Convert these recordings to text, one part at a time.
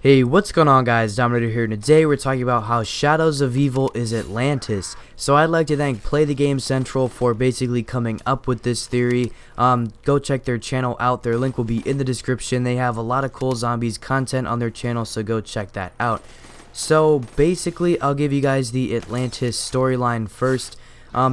Hey, what's going on, guys? Dominator here, and today we're talking about how Shadows of Evil is Atlantis. So I'd like to thank Play the Game Central for basically coming up with this theory. Go check their channel out. Their link will be in the description. They have a lot of cool zombies content on their channel, so go check that out. So basically, I'll give you guys the Atlantis storyline first.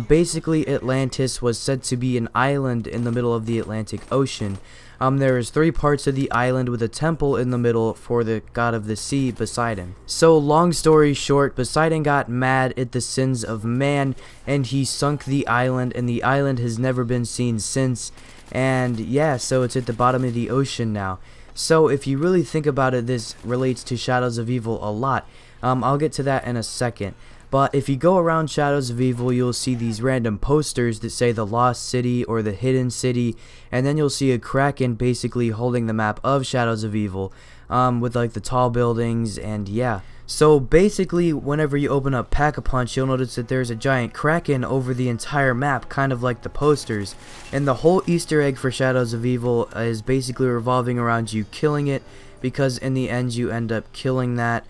Basically, Atlantis was said to be an island in the middle of the Atlantic Ocean. There is 3 parts of the island with a temple in the middle for the god of the sea, Poseidon. So long story short, Poseidon got mad at the sins of man and he sunk the island, and the island has never been seen since. And yeah, so it's at the bottom of the ocean now. So if you really think about it, this relates to Shadows of Evil a lot. I'll get to that in a second. But if you go around Shadows of Evil, you'll see these random posters that say the Lost City or the Hidden City, and then you'll see a Kraken basically holding the map of Shadows of Evil, with like the tall buildings, and yeah. So basically, whenever you open up Pack-a-Punch, you'll notice that there's a giant Kraken over the entire map, kind of like the posters. And the whole Easter egg for Shadows of Evil is basically revolving around you killing it, because in the end you end up killing that.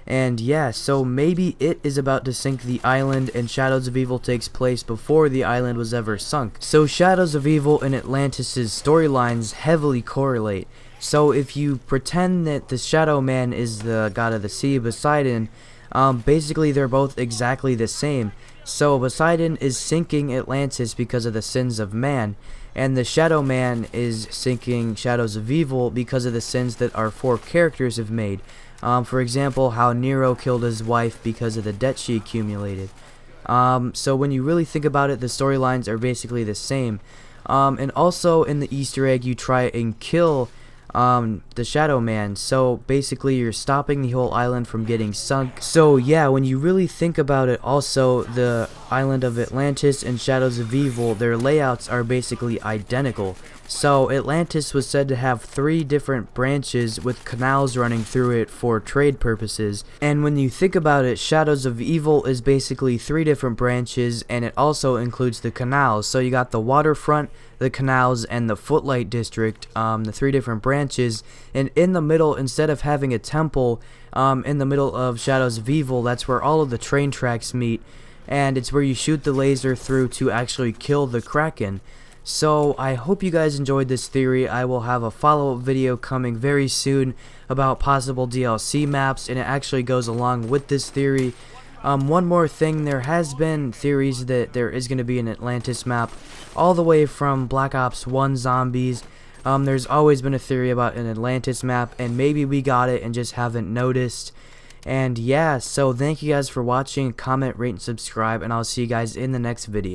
And yeah, so maybe it is about to sink the island, and Shadows of Evil takes place before the island was ever sunk. So Shadows of Evil and Atlantis' storylines heavily correlate. So if you pretend that the Shadow Man is the god of the sea, Poseidon, basically they're both exactly the same. So Poseidon is sinking Atlantis because of the sins of man, and the Shadow Man is sinking Shadows of Evil because of the sins that our 4 characters have made. For example, how Nero killed his wife because of the debt she accumulated. So when you really think about it, the storylines are basically the same. And also in the Easter egg, you try and kill the Shadow Man. So basically you're stopping the whole island from getting sunk. So yeah, when you really think about it, also the island of Atlantis and Shadows of Evil, their layouts are basically identical. So Atlantis was said to have 3 different branches with canals running through it for trade purposes. And when you think about it, Shadows of Evil is basically 3 different branches, and it also includes the canals. So you got the waterfront, the canals, and the Footlight District, the 3 different branches. And in the middle, instead of having a temple, in the middle of Shadows of Evil, that's where all of the train tracks meet, and it's where you shoot the laser through to actually kill the Kraken. So I hope you guys enjoyed this theory. I will have a follow-up video coming very soon about possible DLC maps, and it actually goes along with this theory. One more thing, there has been theories that there is going to be an Atlantis map all the way from Black Ops 1 Zombies. There's always been a theory about an Atlantis map, and maybe we got it and just haven't noticed. And yeah, so thank you guys for watching. Comment, rate, and subscribe, and I'll see you guys in the next video.